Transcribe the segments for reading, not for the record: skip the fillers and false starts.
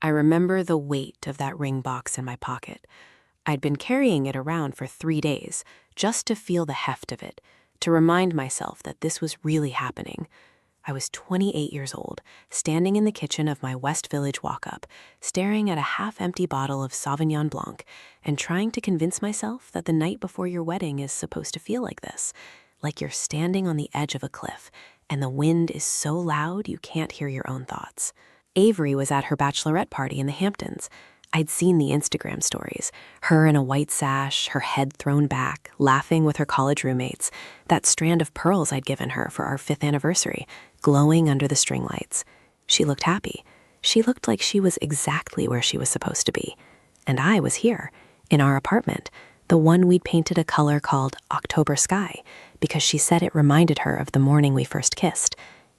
I remember the weight of that ring box in my pocket. I'd been carrying it around for 3 days, just to feel the heft of it, to remind myself that this was really happening. I was 28 years old, standing in the kitchen of my West Village walk-up, staring at a half-empty bottle of Sauvignon Blanc, and trying to convince myself that the night before your wedding is supposed to feel like this, like you're standing on the edge of a cliff, and the wind is so loud you can't hear your own thoughts. Avery was at her bachelorette party in the Hamptons. I'd seen the Instagram stories, her in a white sash, her head thrown back, laughing with her college roommates, that strand of pearls I'd given her for our 5th anniversary, glowing under the string lights. She looked happy. She looked like she was exactly where she was supposed to be. And I was here, in our apartment, the one we'd painted a color called October Sky, because she said it reminded her of the morning we first kissed.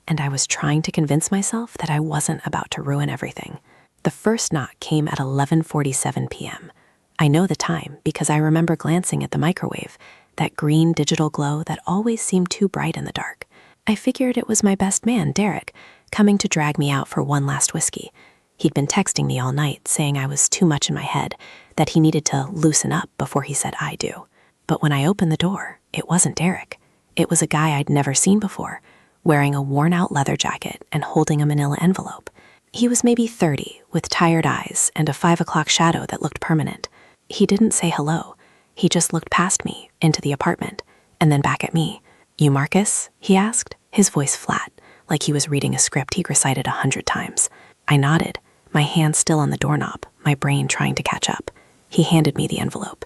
And I was trying to convince myself that I wasn't about to ruin everything. The first knock came at 11:47 p.m. I know the time because I remember glancing at the microwave, that green digital glow that always seemed too bright in the dark. I figured it was my best man, Derek, coming to drag me out for one last whiskey. He'd been texting me all night, saying I was too much in my head, that he needed to loosen up before he said I do. But when I opened the door, it wasn't Derek. It was a guy I'd never seen before, wearing a worn-out leather jacket and holding a manila envelope. He was maybe 30, with tired eyes and a 5 o'clock shadow that looked permanent. He didn't say hello. He just looked past me, into the apartment, and then back at me. "You Marcus?" he asked, his voice flat, like he was reading a script he'd recited 100 times. I nodded, my hand still on the doorknob, my brain trying to catch up. He handed me the envelope.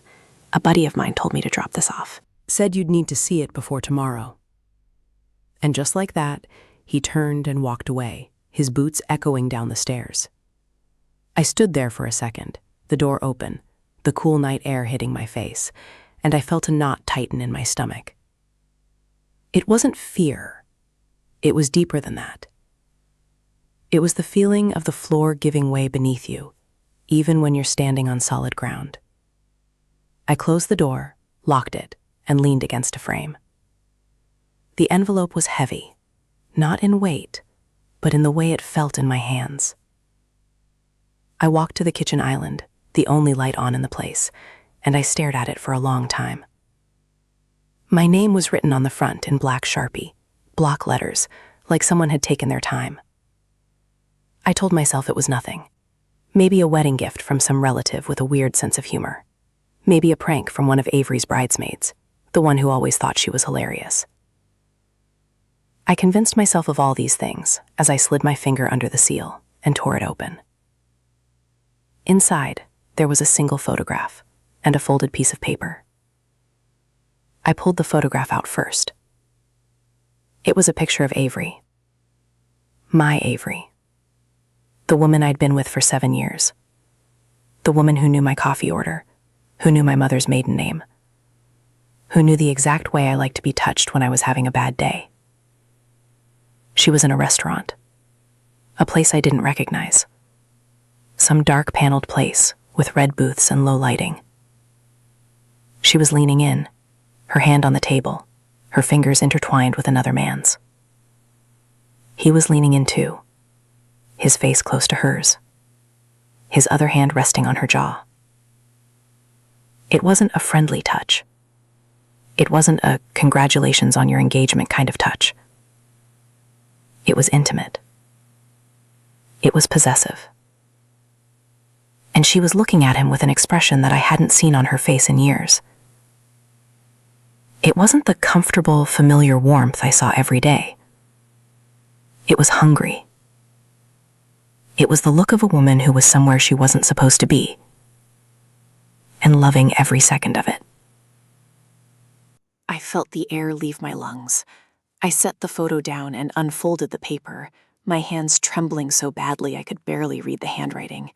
"A buddy of mine told me to drop this off. Said you'd need to see it before tomorrow." And just like that, he turned and walked away, his boots echoing down the stairs. I stood there for a second, the door open, the cool night air hitting my face, and I felt a knot tighten in my stomach. It wasn't fear. It was deeper than that. It was the feeling of the floor giving way beneath you, even when you're standing on solid ground. I closed the door, locked it, and leaned against a frame. The envelope was heavy, not in weight, but in the way it felt in my hands. I walked to the kitchen island, the only light on in the place, and I stared at it for a long time. My name was written on the front in black Sharpie, block letters, like someone had taken their time. I told myself it was nothing. Maybe a wedding gift from some relative with a weird sense of humor. Maybe a prank from one of Avery's bridesmaids, the one who always thought she was hilarious. I convinced myself of all these things as I slid my finger under the seal and tore it open. Inside, there was a single photograph and a folded piece of paper. I pulled the photograph out first. It was a picture of Avery. My Avery. The woman I'd been with for 7 years. The woman who knew my coffee order, who knew my mother's maiden name, who knew the exact way I liked to be touched when I was having a bad day. She was in a restaurant, a place I didn't recognize. Some dark paneled place with red booths and low lighting. She was leaning in, her hand on the table, her fingers intertwined with another man's. He was leaning in too, his face close to hers, his other hand resting on her jaw. It wasn't a friendly touch. It wasn't a congratulations on your engagement kind of touch. It was intimate. It was possessive. And she was looking at him with an expression that I hadn't seen on her face in years. It wasn't the comfortable, familiar warmth I saw every day. It was hungry. It was the look of a woman who was somewhere she wasn't supposed to be, and loving every second of it. I felt the air leave my lungs. I set the photo down and unfolded the paper, my hands trembling so badly I could barely read the handwriting.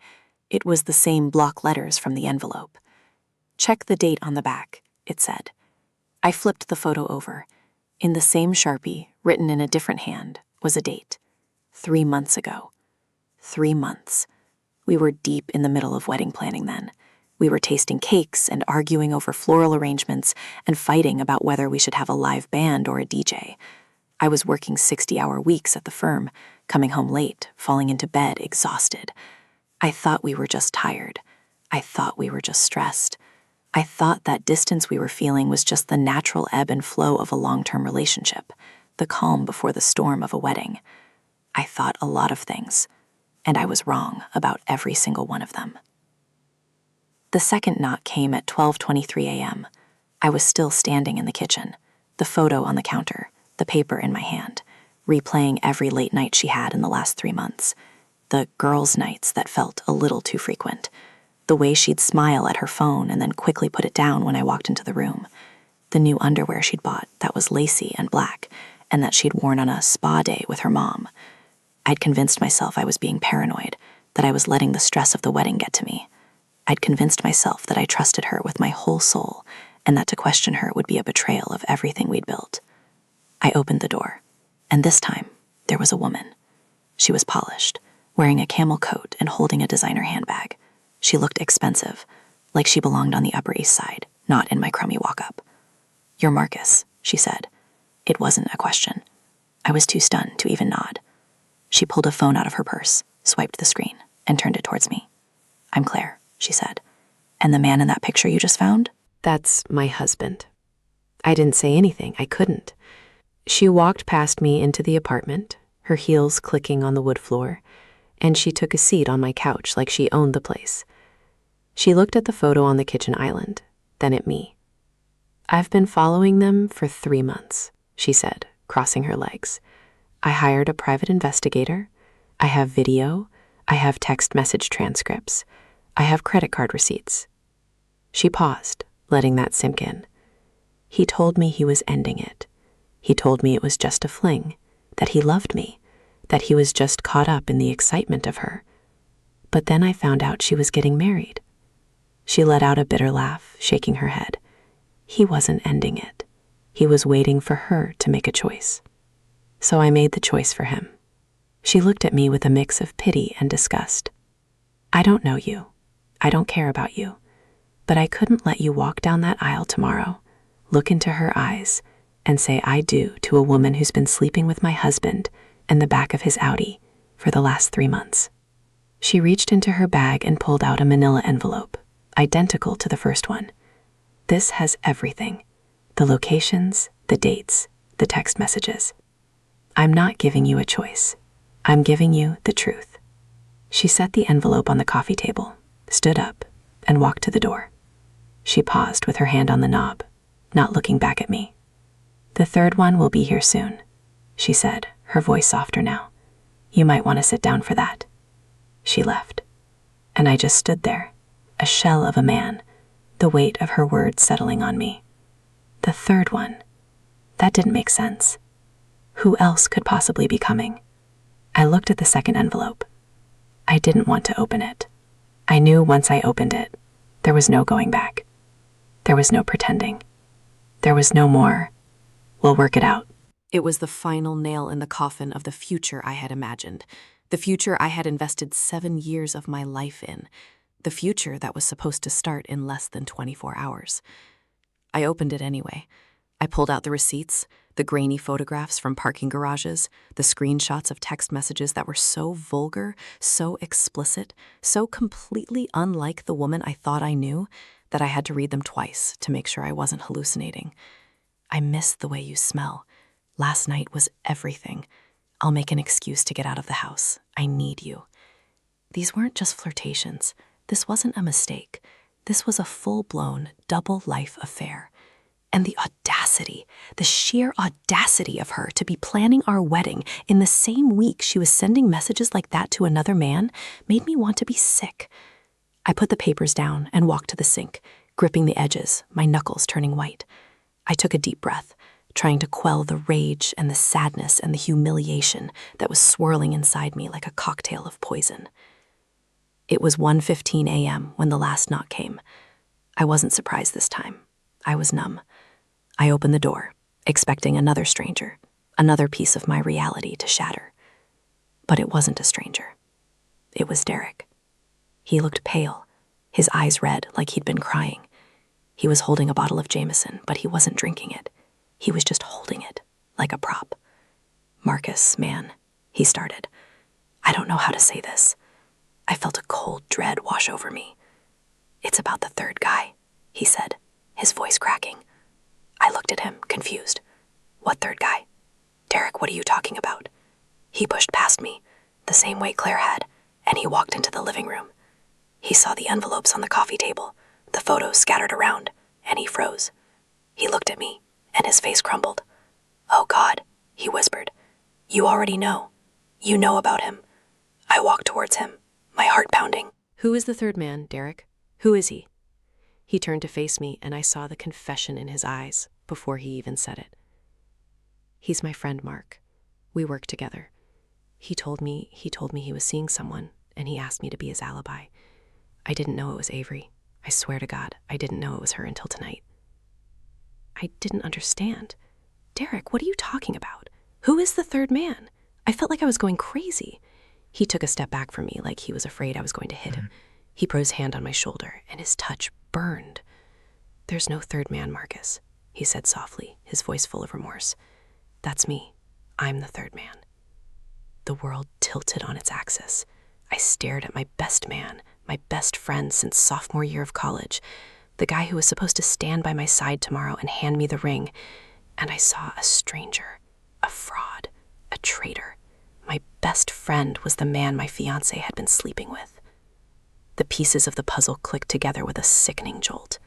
It was the same block letters from the envelope. "Check the date on the back," it said. I flipped the photo over. In the same Sharpie, written in a different hand, was a date. 3 months ago. 3 months. We were deep in the middle of wedding planning then. We were tasting cakes and arguing over floral arrangements and fighting about whether we should have a live band or a DJ. I was working 60-hour weeks at the firm, coming home late, falling into bed exhausted. I thought we were just tired. I thought we were just stressed. I thought that distance we were feeling was just the natural ebb and flow of a long-term relationship, the calm before the storm of a wedding. I thought a lot of things, and I was wrong about every single one of them. The second knock came at 12:23 a.m. I was still standing in the kitchen, the photo on the counter, the paper in my hand, replaying every late night she had in the last 3 months, the girls' nights that felt a little too frequent, the way she'd smile at her phone and then quickly put it down when I walked into the room, the new underwear she'd bought that was lacy and black and that she'd worn on a spa day with her mom. I'd convinced myself I was being paranoid, that I was letting the stress of the wedding get to me. I'd convinced myself that I trusted her with my whole soul and that to question her would be a betrayal of everything we'd built. I opened the door, and this time there was a woman. She was polished, wearing a camel coat and holding a designer handbag. She looked expensive, like she belonged on the Upper East Side, not in my crummy walk-up. "You're Marcus," she said. It wasn't a question. I was too stunned to even nod. She pulled a phone out of her purse, swiped the screen, and turned it towards me. "I'm Claire," she said. "And the man in that picture you just found?" That's my husband. I didn't say anything. I couldn't. She walked past me into the apartment, her heels clicking on the wood floor, and she took a seat on my couch like she owned the place. She looked at the photo on the kitchen island, then at me. "I've been following them for 3 months," she said, crossing her legs. "I hired a private investigator. I have video. I have text message transcripts. I have credit card receipts." She paused, letting that sink in. "He told me he was ending it. He told me it was just a fling, that he loved me, that he was just caught up in the excitement of her. But then I found out she was getting married." She let out a bitter laugh, shaking her head. "He wasn't ending it. He was waiting for her to make a choice. So I made the choice for him." She looked at me with a mix of pity and disgust. "I don't know you. I don't care about you. But I couldn't let you walk down that aisle tomorrow, look into her eyes, and say I do to a woman who's been sleeping with my husband in the back of his Audi for the last 3 months. She reached into her bag and pulled out a manila envelope, identical to the first one. "This has everything. The locations, the dates, the text messages. I'm not giving you a choice. I'm giving you the truth." She set the envelope on the coffee table, stood up, and walked to the door. She paused with her hand on the knob, not looking back at me. "The third one will be here soon," she said, her voice softer now. "You might want to sit down for that." She left, and I just stood there, a shell of a man, the weight of her words settling on me. The third one. That didn't make sense. Who else could possibly be coming? I looked at the second envelope. I didn't want to open it. I knew once I opened it, there was no going back. There was no pretending. There was no more, "We'll work it out." It was the final nail in the coffin of the future I had imagined, the future I had invested 7 years of my life in, the future that was supposed to start in less than 24 hours. I opened it anyway. I pulled out the receipts, the grainy photographs from parking garages, the screenshots of text messages that were so vulgar, so explicit, so completely unlike the woman I thought I knew that I had to read them twice to make sure I wasn't hallucinating. "I miss the way you smell. Last night was everything. I'll make an excuse to get out of the house. I need you." These weren't just flirtations. This wasn't a mistake. This was a full-blown, double-life affair. And the audacity, the sheer audacity of her to be planning our wedding in the same week she was sending messages like that to another man made me want to be sick. I put the papers down and walked to the sink, gripping the edges, my knuckles turning white. I took a deep breath, trying to quell the rage and the sadness and the humiliation that was swirling inside me like a cocktail of poison. It was 1:15 a.m. when the last knock came. I wasn't surprised this time. I was numb. I opened the door, expecting another stranger, another piece of my reality to shatter. But it wasn't a stranger. It was Derek. He looked pale, his eyes red like he'd been crying. He was holding a bottle of Jameson, but he wasn't drinking it. He was just holding it, like a prop. "Marcus, man," he started. "I don't know how to say this. I felt a cold dread wash over me. "It's about the third guy," he said, his voice cracking. I looked at him, confused. "What third guy? Derek, what are you talking about?" He pushed past me, the same way Claire had, and he walked into the living room. He saw the envelopes on the coffee table, the photos scattered around, and he froze. He looked at me, and his face crumbled. "Oh God," he whispered. "You already know. You know about him." I walked towards him, my heart pounding. "Who is the third man, Derek? Who is he?" He turned to face me, and I saw the confession in his eyes before he even said it. "He's my friend, Mark. We work together. He told me he was seeing someone, and he asked me to be his alibi. I didn't know it was Avery. I swear to God, I didn't know it was her until tonight." I didn't understand. "Derek, what are you talking about? Who is the third man?" I felt like I was going crazy. He took a step back from me, like he was afraid I was going to hit him. He put his hand on my shoulder, and his touch burned. "There's no third man, Marcus," he said softly, his voice full of remorse. "That's me. I'm the third man." The world tilted on its axis. I stared at my best man, my best friend since sophomore year of college, the guy who was supposed to stand by my side tomorrow and hand me the ring, and I saw a stranger, a fraud, a traitor. My best friend was the man my fiancé had been sleeping with. The pieces of the puzzle clicked together with a sickening jolt.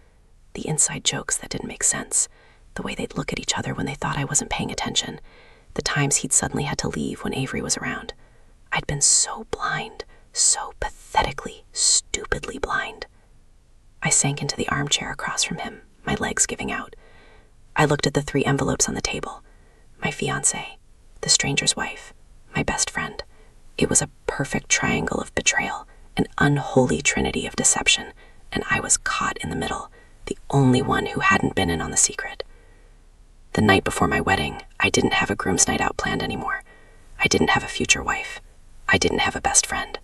The inside jokes that didn't make sense, the way they'd look at each other when they thought I wasn't paying attention, the times he'd suddenly had to leave when Avery was around. I'd been so blind, so pathetically, stupidly blind. I sank into the armchair across from him, my legs giving out. I looked at the 3 envelopes on the table. My fiancé, the stranger's wife, my best friend. It was a perfect triangle of betrayal, an unholy trinity of deception, and I was caught in the middle, the only one who hadn't been in on the secret. The night before my wedding, I didn't have a groom's night out planned anymore. I didn't have a future wife. I didn't have a best friend.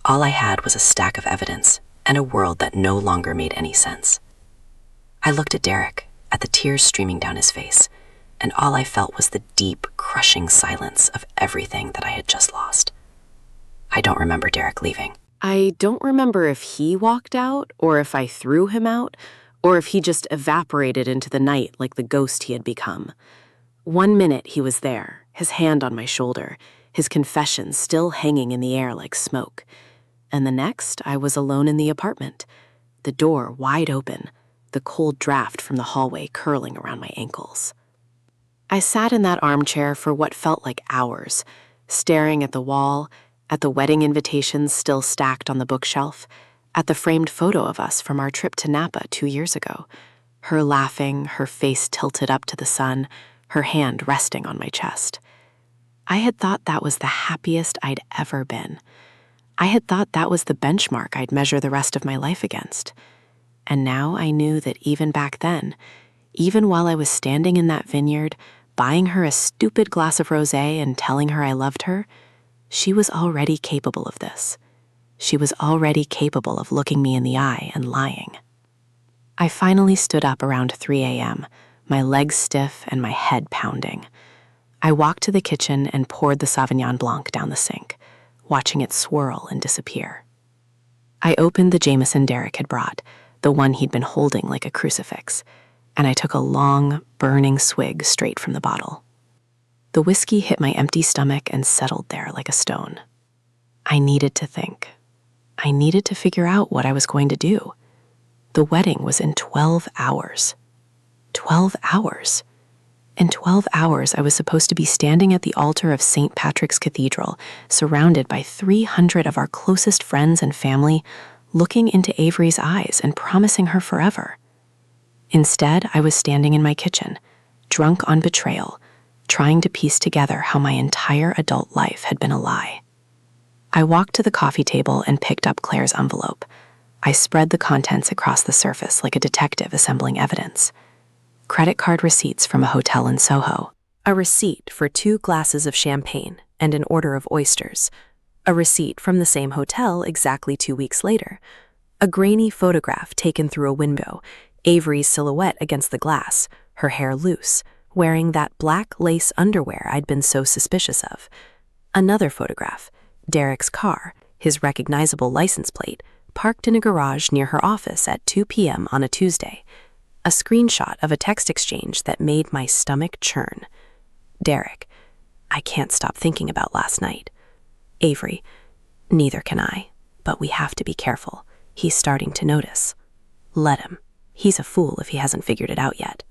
All I had was a stack of evidence and a world that no longer made any sense. I looked at Derek, at the tears streaming down his face, and all I felt was the deep, crushing silence of everything that I had just lost. I don't remember Derek leaving. I don't remember if he walked out, or if I threw him out, or if he just evaporated into the night like the ghost he had become. 1 minute he was there, his hand on my shoulder, his confession still hanging in the air like smoke. And the next, I was alone in the apartment, the door wide open, the cold draft from the hallway curling around my ankles. I sat in that armchair for what felt like hours, staring at the wall, at the wedding invitations still stacked on the bookshelf, at the framed photo of us from our trip to Napa 2 years ago, her laughing, her face tilted up to the sun, her hand resting on my chest. I had thought that was the happiest I'd ever been. I had thought that was the benchmark I'd measure the rest of my life against. And now I knew that even back then, even while I was standing in that vineyard, buying her a stupid glass of rosé and telling her I loved her, she was already capable of this. She was already capable of looking me in the eye and lying. I finally stood up around 3 a.m., my legs stiff and my head pounding. I walked to the kitchen and poured the Sauvignon Blanc down the sink, watching it swirl and disappear. I opened the Jameson Derek had brought, the one he'd been holding like a crucifix, and I took a long, burning swig straight from the bottle. The whiskey hit my empty stomach and settled there like a stone. I needed to think. I needed to figure out what I was going to do. The wedding was in 12 hours. 12 hours. In 12 hours, I was supposed to be standing at the altar of St. Patrick's Cathedral, surrounded by 300 of our closest friends and family, looking into Avery's eyes and promising her forever. Instead, I was standing in my kitchen, drunk on betrayal, trying to piece together how my entire adult life had been a lie. I walked to the coffee table and picked up Claire's envelope. I spread the contents across the surface like a detective assembling evidence. Credit card receipts from a hotel in Soho, a receipt for 2 glasses of champagne and an order of oysters, a receipt from the same hotel exactly 2 weeks later, a grainy photograph taken through a window, Avery's silhouette against the glass, her hair loose, wearing that black lace underwear I'd been so suspicious of. Another photograph, Derek's car, his recognizable license plate, parked in a garage near her office at 2 p.m. on a Tuesday. A screenshot of a text exchange that made my stomach churn. Derek, I can't stop thinking about last night. Avery, neither can I, but we have to be careful. He's starting to notice. Let him. He's a fool if he hasn't figured it out yet.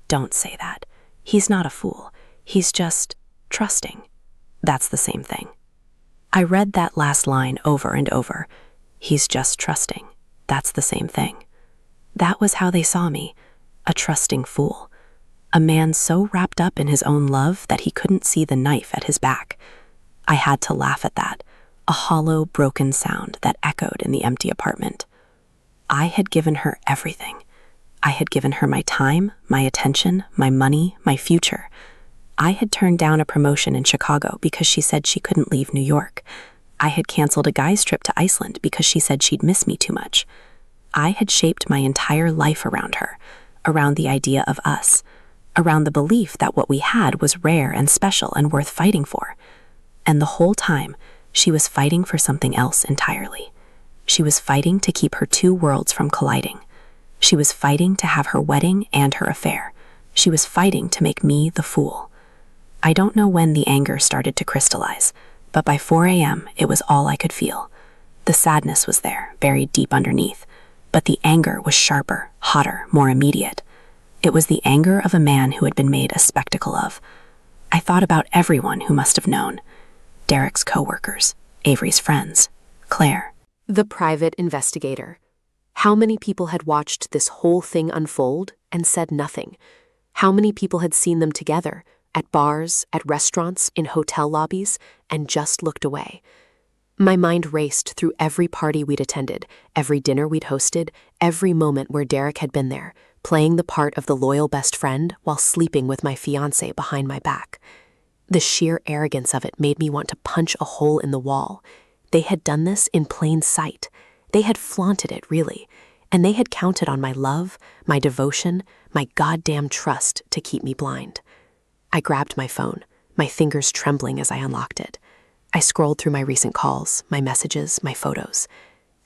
Don't say that. He's not a fool. He's just trusting. That's the same thing. I read that last line over and over. He's just trusting. That's the same thing. That was how they saw me, a trusting fool. A man so wrapped up in his own love that he couldn't see the knife at his back. I had to laugh at that, a hollow, broken sound that echoed in the empty apartment. I had given her everything. I had given her my time, my attention, my money, my future. I had turned down a promotion in Chicago because she said she couldn't leave New York. I had canceled a guy's trip to Iceland because she said she'd miss me too much. I had shaped my entire life around her, around the idea of us, around the belief that what we had was rare and special and worth fighting for. And the whole time, she was fighting for something else entirely. She was fighting to keep her two worlds from colliding. She was fighting to have her wedding and her affair. She was fighting to make me the fool. I don't know when the anger started to crystallize, but by 4 a.m. it was all I could feel. The sadness was there, buried deep underneath, but the anger was sharper, hotter, more immediate. It was the anger of a man who had been made a spectacle of. I thought about everyone who must have known. Derek's coworkers, Avery's friends, Claire. The private investigator. How many people had watched this whole thing unfold and said nothing? How many people had seen them together, at bars, at restaurants, in hotel lobbies, and just looked away? My mind raced through every party we'd attended, every dinner we'd hosted, every moment where Derek had been there, playing the part of the loyal best friend while sleeping with my fiancé behind my back. The sheer arrogance of it made me want to punch a hole in the wall. They had done this in plain sight. They had flaunted it, really, and they had counted on my love, my devotion, my goddamn trust to keep me blind. I grabbed my phone, my fingers trembling as I unlocked it. I scrolled through my recent calls, my messages, my photos.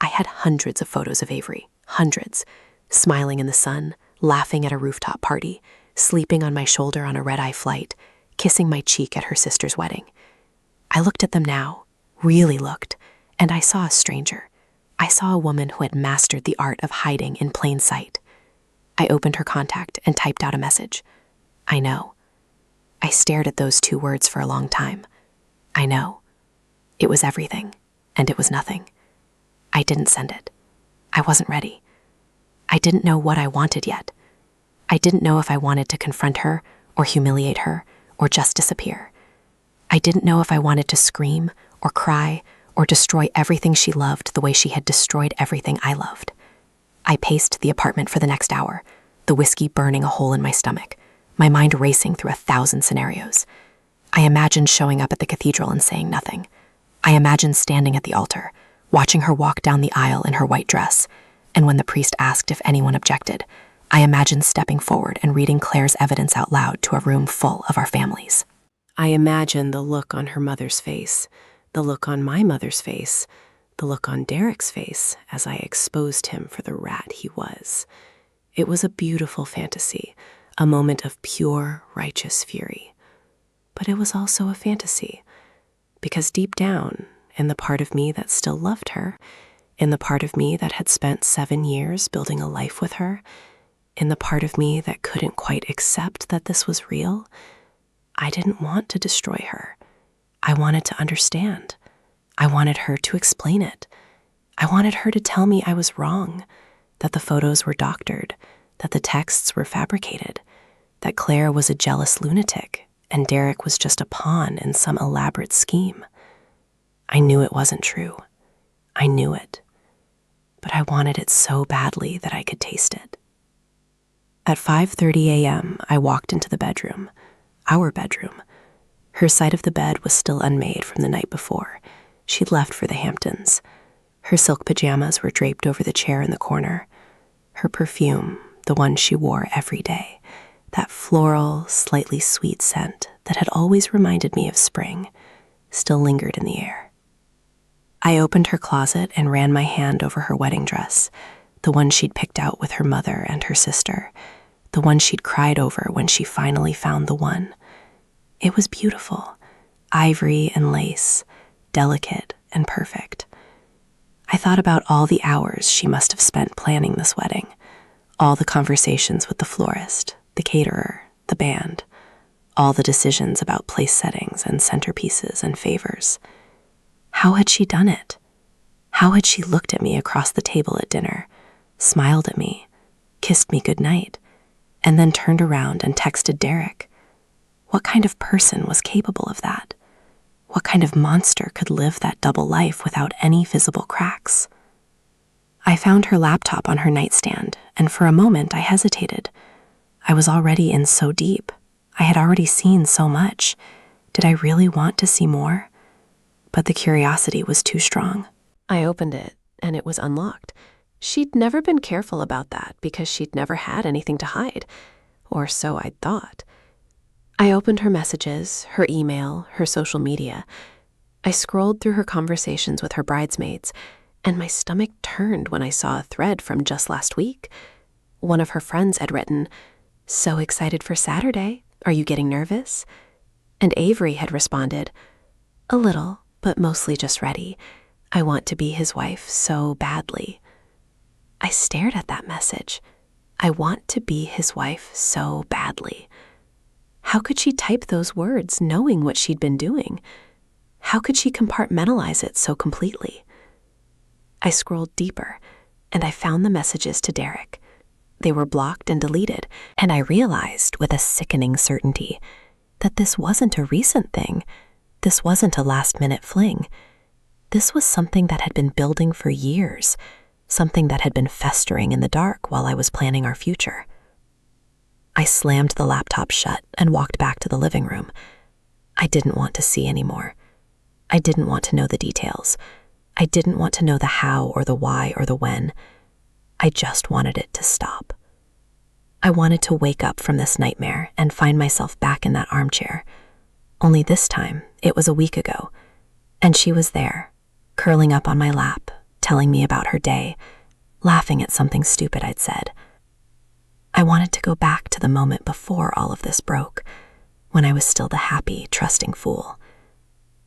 I had hundreds of photos of Avery, hundreds, smiling in the sun, laughing at a rooftop party, sleeping on my shoulder on a red-eye flight, kissing my cheek at her sister's wedding. I looked at them now, really looked, and I saw a stranger. I saw a woman who had mastered the art of hiding in plain sight. I opened her contact and typed out a message. I know. I stared at those two words for a long time. I know. It was everything, and it was nothing. I didn't send it. I wasn't ready. I didn't know what I wanted yet. I didn't know if I wanted to confront her, or humiliate her, or just disappear. I didn't know if I wanted to scream, or cry, or destroy everything she loved the way she had destroyed everything I loved. I paced the apartment for the next hour, the whiskey burning a hole in my stomach, my mind racing through 1,000 scenarios. I imagined showing up at the cathedral and saying nothing. I imagined standing at the altar, watching her walk down the aisle in her white dress, and when the priest asked if anyone objected, I imagined stepping forward and reading Claire's evidence out loud to a room full of our families. I imagined the look on her mother's face, the look on my mother's face, the look on Derek's face as I exposed him for the rat he was. It was a beautiful fantasy, a moment of pure, righteous fury. But it was also a fantasy, because deep down, in the part of me that still loved her, in the part of me that had spent 7 years building a life with her, in the part of me that couldn't quite accept that this was real, I didn't want to destroy her. I wanted to understand. I wanted her to explain it. I wanted her to tell me I was wrong, that the photos were doctored, that the texts were fabricated, that Claire was a jealous lunatic and Derek was just a pawn in some elaborate scheme. I knew it wasn't true. I knew it. But I wanted it so badly that I could taste it. At 5:30 a.m., I walked into the bedroom, our bedroom. Her side of the bed was still unmade from the night before. She'd left for the Hamptons. Her silk pajamas were draped over the chair in the corner. Her perfume, the one she wore every day, that floral, slightly sweet scent that had always reminded me of spring, still lingered in the air. I opened her closet and ran my hand over her wedding dress, the one she'd picked out with her mother and her sister, the one she'd cried over when she finally found the one. It was beautiful, ivory and lace, delicate and perfect. I thought about all the hours she must have spent planning this wedding, all the conversations with the florist, the caterer, the band, all the decisions about place settings and centerpieces and favors. How had she done it? How had she looked at me across the table at dinner, smiled at me, kissed me goodnight, and then turned around and texted Derek? What kind of person was capable of that? What kind of monster could live that double life without any visible cracks? I found her laptop on her nightstand, and for a moment I hesitated. I was already in so deep. I had already seen so much. Did I really want to see more? But the curiosity was too strong. I opened it, and it was unlocked. She'd never been careful about that because she'd never had anything to hide, or so I'd thought. I opened her messages, her email, her social media. I scrolled through her conversations with her bridesmaids, and my stomach turned when I saw a thread from just last week. One of her friends had written, "So excited for Saturday. Are you getting nervous?" And Avery had responded, "A little, but mostly just ready. I want to be his wife so badly." I stared at that message. I want to be his wife so badly. How could she type those words knowing what she'd been doing? How could she compartmentalize it so completely? I scrolled deeper, and I found the messages to Derek. They were blocked and deleted, and I realized with a sickening certainty that this wasn't a recent thing. This wasn't a last-minute fling. This was something that had been building for years, something that had been festering in the dark while I was planning our future. I slammed the laptop shut and walked back to the living room. I didn't want to see anymore. I didn't want to know the details. I didn't want to know the how or the why or the when. I just wanted it to stop. I wanted to wake up from this nightmare and find myself back in that armchair. Only this time, it was a week ago, and she was there, curling up on my lap, telling me about her day, laughing at something stupid I'd said. I wanted to go back to the moment before all of this broke, when I was still the happy, trusting fool.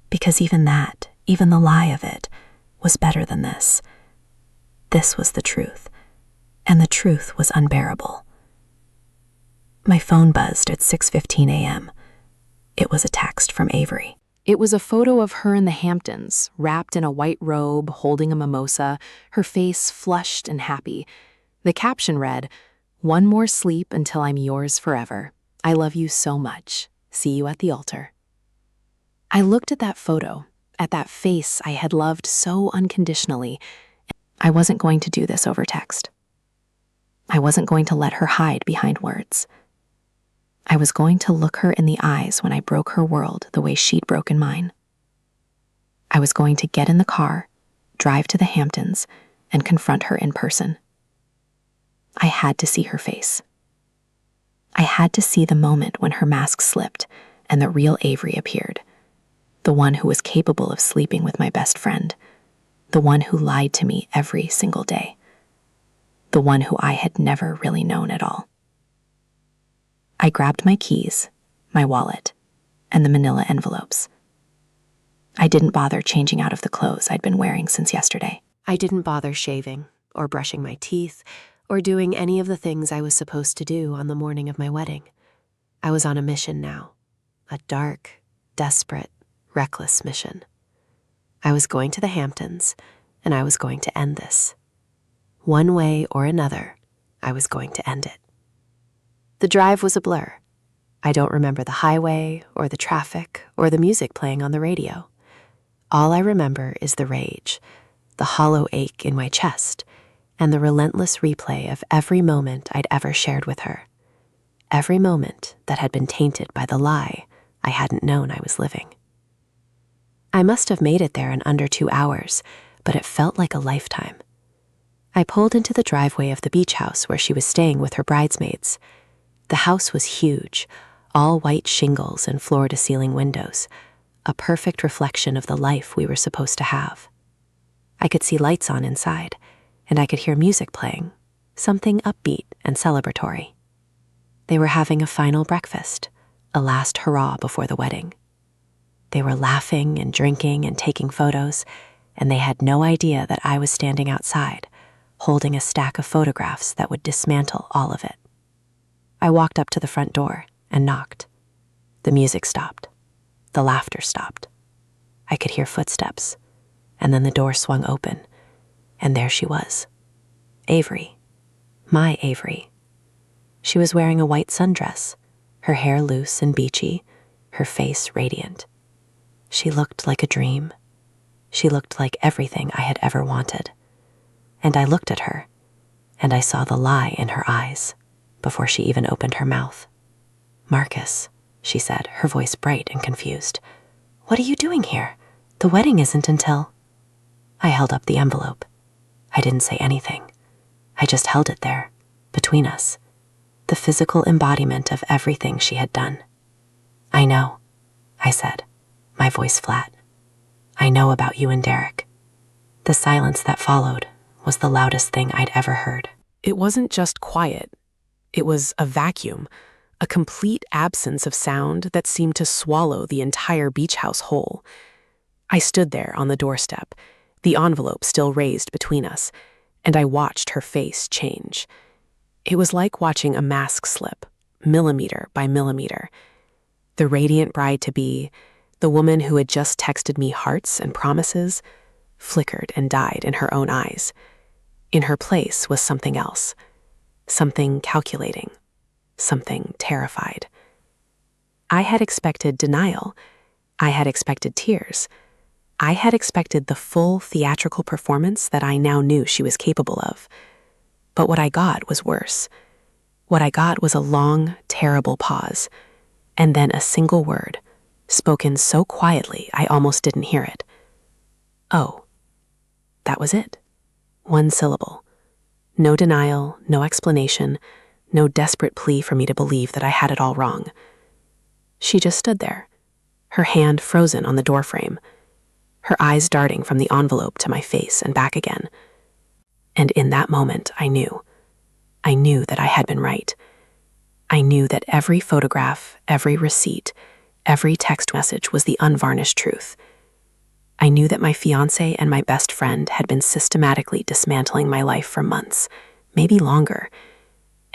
Because even that, even the lie of it, was better than this. This was the truth, and the truth was unbearable. My phone buzzed at 6:15 a.m. It was a text from Avery. It was a photo of her in the Hamptons, wrapped in a white robe, holding a mimosa, her face flushed and happy. The caption read, "One more sleep until I'm yours forever. I love you so much. See you at the altar." I looked at that photo, at that face I had loved so unconditionally. I wasn't going to do this over text. I wasn't going to let her hide behind words. I was going to look her in the eyes when I broke her world the way she'd broken mine. I was going to get in the car, drive to the Hamptons, and confront her in person. I had to see her face. I had to see the moment when her mask slipped and the real Avery appeared, the one who was capable of sleeping with my best friend, the one who lied to me every single day, the one who I had never really known at all. I grabbed my keys, my wallet, and the manila envelopes. I didn't bother changing out of the clothes I'd been wearing since yesterday. I didn't bother shaving, or brushing my teeth, or doing any of the things I was supposed to do on the morning of my wedding. I was on a mission now, a dark, desperate, reckless mission. I was going to the Hamptons, and I was going to end this. One way or another, I was going to end it. The drive was a blur. I don't remember the highway, or the traffic, or the music playing on the radio. All I remember is the rage, the hollow ache in my chest, and the relentless replay of every moment I'd ever shared with her. Every moment that had been tainted by the lie I hadn't known I was living. I must have made it there in under 2 hours, but it felt like a lifetime. I pulled into the driveway of the beach house where she was staying with her bridesmaids. The house was huge, all white shingles and floor-to-ceiling windows, a perfect reflection of the life we were supposed to have. I could see lights on inside, and I could hear music playing, something upbeat and celebratory. They were having a final breakfast, a last hurrah before the wedding. They were laughing and drinking and taking photos, and they had no idea that I was standing outside, holding a stack of photographs that would dismantle all of it. I walked up to the front door and knocked. The music stopped. The laughter stopped. I could hear footsteps, and then the door swung open, and there she was. Avery. My Avery. She was wearing a white sundress, her hair loose and beachy, her face radiant. She looked like a dream. She looked like everything I had ever wanted. And I looked at her, and I saw the lie in her eyes before she even opened her mouth. "Marcus," she said, her voice bright and confused. "What are you doing here? The wedding isn't until—" I held up the envelope. I didn't say anything. I just held it there, between us, the physical embodiment of everything she had done. "I know," I said, my voice flat. "I know about you and Derek." The silence that followed was the loudest thing I'd ever heard. It wasn't just quiet. It was a vacuum, a complete absence of sound that seemed to swallow the entire beach house whole. I stood there on the doorstep, the envelope still raised between us, and I watched her face change. It was like watching a mask slip, millimeter by millimeter. The radiant bride-to-be, the woman who had just texted me hearts and promises, flickered and died in her own eyes. In her place was something else, something calculating, something terrified. I had expected denial. I had expected tears. I had expected the full theatrical performance that I now knew she was capable of. But what I got was worse. What I got was a long, terrible pause, and then a single word, spoken so quietly I almost didn't hear it. "Oh." That was it. One syllable. No denial, no explanation, no desperate plea for me to believe that I had it all wrong. She just stood there, her hand frozen on the doorframe, her eyes darting from the envelope to my face and back again. And in that moment, I knew that I had been right. I knew that every photograph, every receipt, every text message was the unvarnished truth. I knew that my fiancé and my best friend had been systematically dismantling my life for months, maybe longer,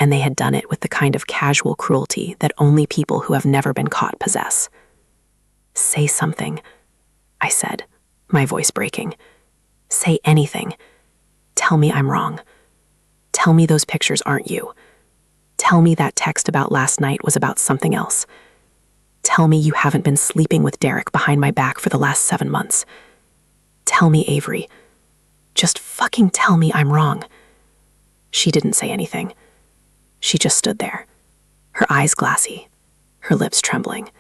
and they had done it with the kind of casual cruelty that only people who have never been caught possess. "Say something," I said, my voice breaking. "Say anything. Tell me I'm wrong. Tell me those pictures aren't you. Tell me that text about last night was about something else. Tell me you haven't been sleeping with Derek behind my back for the last 7 months. Tell me, Avery. Just fucking tell me I'm wrong." She didn't say anything. She just stood there, her eyes glassy, her lips trembling.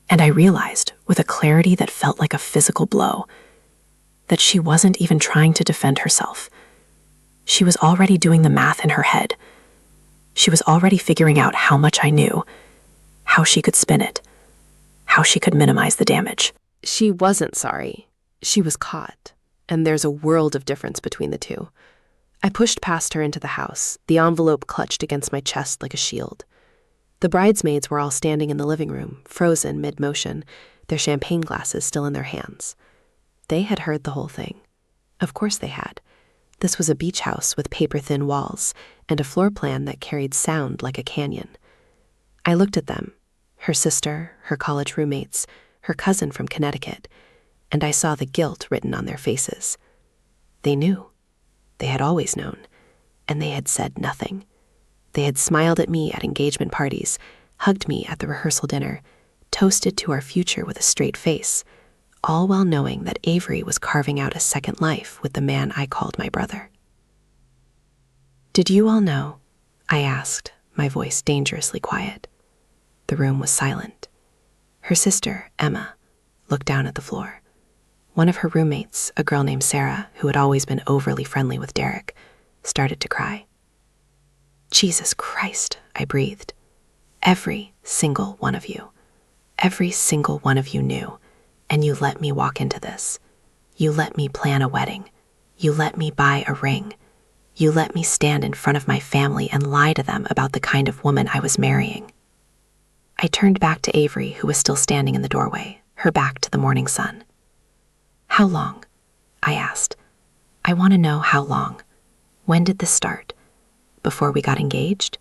And I realized, with a clarity that felt like a physical blow, that she wasn't even trying to defend herself. She was already doing the math in her head. She was already figuring out how much I knew, how she could spin it, how she could minimize the damage. She wasn't sorry. She was caught, and there's a world of difference between the two. I pushed past her into the house, the envelope clutched against my chest like a shield. The bridesmaids were all standing in the living room, frozen mid-motion, their champagne glasses still in their hands. They had heard the whole thing. Of course they had. This was a beach house with paper-thin walls and a floor plan that carried sound like a canyon. I looked at them, her sister, her college roommates, her cousin from Connecticut, and I saw the guilt written on their faces. They knew. They had always known, and they had said nothing. They had smiled at me at engagement parties, hugged me at the rehearsal dinner, toasted to our future with a straight face, all while knowing that Avery was carving out a second life with the man I called my brother. "Did you all know?" I asked, my voice dangerously quiet. The room was silent. Her sister, Emma, looked down at the floor. One of her roommates, a girl named Sarah, who had always been overly friendly with Derek, started to cry. "Jesus Christ," I breathed. "Every single one of you. Every single one of you knew, and you let me walk into this. You let me plan a wedding, You let me buy a ring. You let me stand in front of my family and lie to them about the kind of woman I was marrying. I turned back to Avery, who was still standing in the doorway, her back to the morning sun. How long? I asked. I want to know how long. When did this start? Before we got engaged?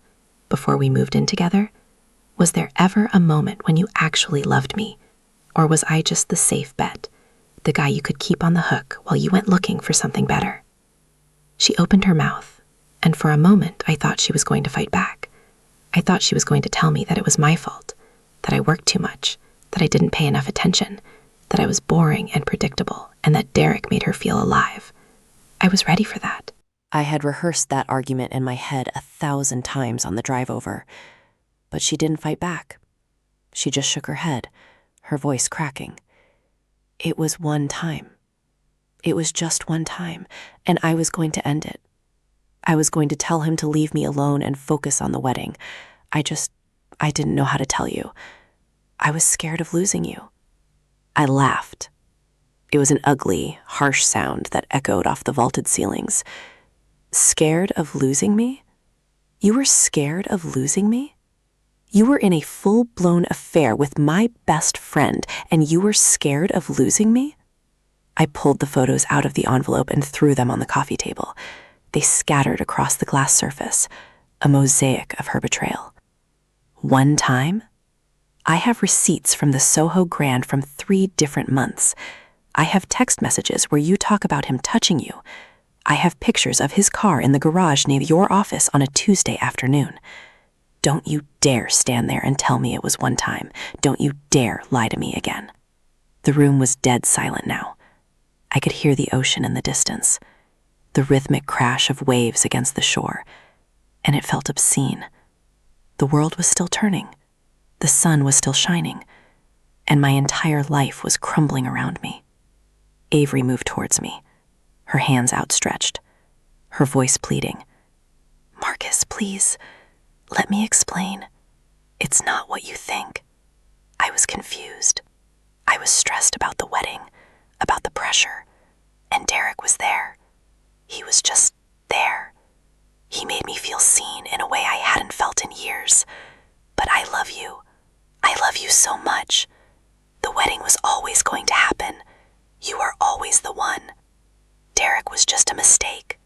Before we moved in together? Was there ever a moment when you actually loved me? Or was I just the safe bet, the guy you could keep on the hook while you went looking for something better? She opened her mouth, and for a moment I thought she was going to fight back. I thought she was going to tell me that it was my fault, that I worked too much, that I didn't pay enough attention, that I was boring and predictable, and that Derek made her feel alive. I was ready for that. I had rehearsed that argument in my head 1,000 times on the drive over, but she didn't fight back. She just shook her head, her voice cracking. It was one time. It was just one time, and I was going to end it. I was going to tell him to leave me alone and focus on the wedding. I didn't know how to tell you. I was scared of losing you. I laughed. It was an ugly, harsh sound that echoed off the vaulted ceilings. Scared of losing me? You were scared of losing me? You were in a full-blown affair with my best friend, and you were scared of losing me? I pulled the photos out of the envelope and threw them on the coffee table. They scattered across the glass surface, a mosaic of her betrayal. One time? I have receipts from the Soho Grand from 3 different months. I have text messages where you talk about him touching you. I have pictures of his car in the garage near your office on a Tuesday afternoon. Don't you dare stand there and tell me it was one time. Don't you dare lie to me again. The room was dead silent now. I could hear the ocean in the distance, the rhythmic crash of waves against the shore, and it felt obscene. The world was still turning. The sun was still shining, and my entire life was crumbling around me. Avery moved towards me, her hands outstretched, her voice pleading. Marcus, please, let me explain. It's not what you think. I was confused. I was stressed about the wedding, about the pressure, and Derek was there. He was just there. He made me feel seen in a way I hadn't felt in years. But I love you. I love you so much. The wedding was always going to happen. You were always the one. Derek was just a mistake.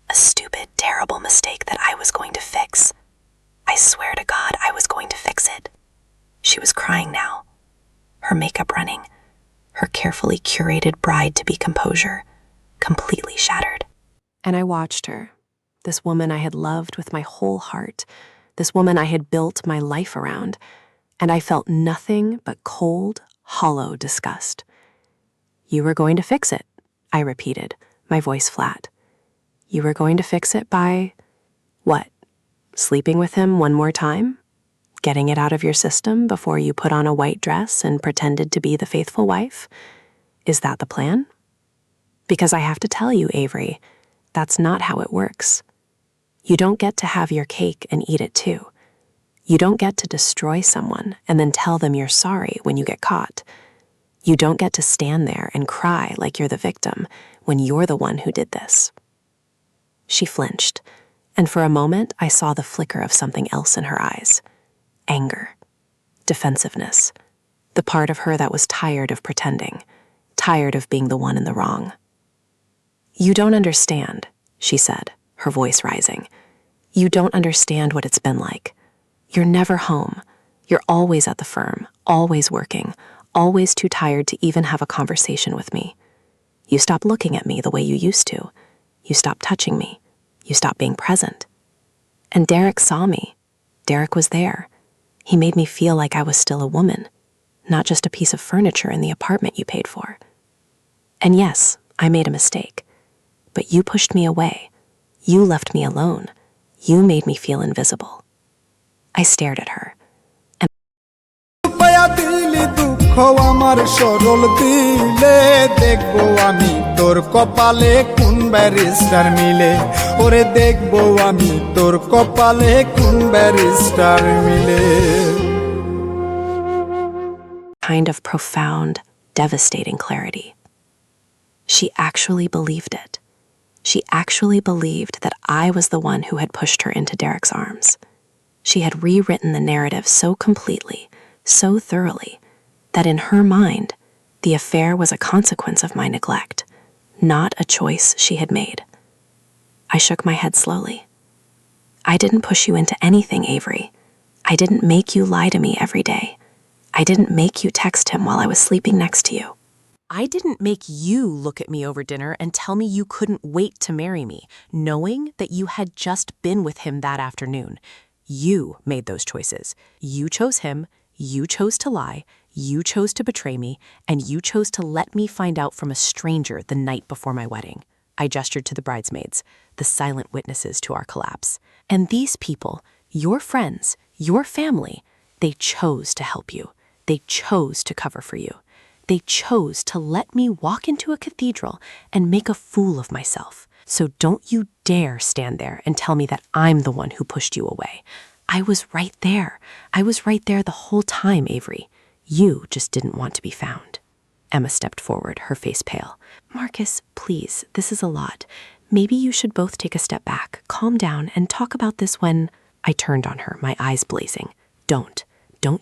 A stupid, terrible mistake that I was going to fix. I swear to God I was going to fix it. She was crying now, her makeup running, her carefully curated bride-to-be composure completely shattered. And I watched her, this woman I had loved with my whole heart, this woman I had built my life around, and I felt nothing but cold, hollow disgust. You were going to fix it, I repeated, my voice flat. You were going to fix it by, what, sleeping with him one more time? Getting it out of your system before you put on a white dress and pretended to be the faithful wife? Is that the plan? Because I have to tell you, Avery, that's not how it works. You don't get to have your cake and eat it too. You don't get to destroy someone and then tell them you're sorry when you get caught. You don't get to stand there and cry like you're the victim when you're the one who did this. She flinched, and for a moment I saw the flicker of something else in her eyes. Anger, defensiveness, the part of her that was tired of pretending, tired of being the one in the wrong. You don't understand, she said, her voice rising. You don't understand what it's been like. You're never home. You're always at the firm, always working, always too tired to even have a conversation with me. You stopped looking at me the way you used to. You stopped touching me. You stopped being present. And Derek saw me. Derek was there. He made me feel like I was still a woman, not just a piece of furniture in the apartment you paid for. And yes, I made a mistake. But you pushed me away. You left me alone. You made me feel invisible. I stared at her. আমার সরল দিলে দেখবো আমি তোর কপালে কোন barrister মিলে ওরে দেখবো আমি তোর কপালে কোন ব্যারিস্টার মিলে Kind of profound, devastating clarity. She actually believed it. She actually believed that I was the one who had pushed her into Derek's arms. She had rewritten the narrative so completely, so thoroughly, that in her mind, the affair was a consequence of my neglect, not a choice she had made. I shook my head slowly. I didn't push you into anything, Avery. I didn't make you lie to me every day. I didn't make you text him while I was sleeping next to you. I didn't make you look at me over dinner and tell me you couldn't wait to marry me, knowing that you had just been with him that afternoon. You made those choices. You chose him, you chose to lie, you chose to betray me, and you chose to let me find out from a stranger the night before my wedding. I gestured to the bridesmaids, the silent witnesses to our collapse. And these people, your friends, your family, they chose to help you. They chose to cover for you. They chose to let me walk into a cathedral and make a fool of myself. So don't you dare stand there and tell me that I'm the one who pushed you away. I was right there. I was right there the whole time, Avery. You just didn't want to be found. Emma stepped forward, her face pale. Marcus, please, this is a lot. Maybe you should both take a step back, calm down, and talk about this when... I turned on her, my eyes blazing. Don't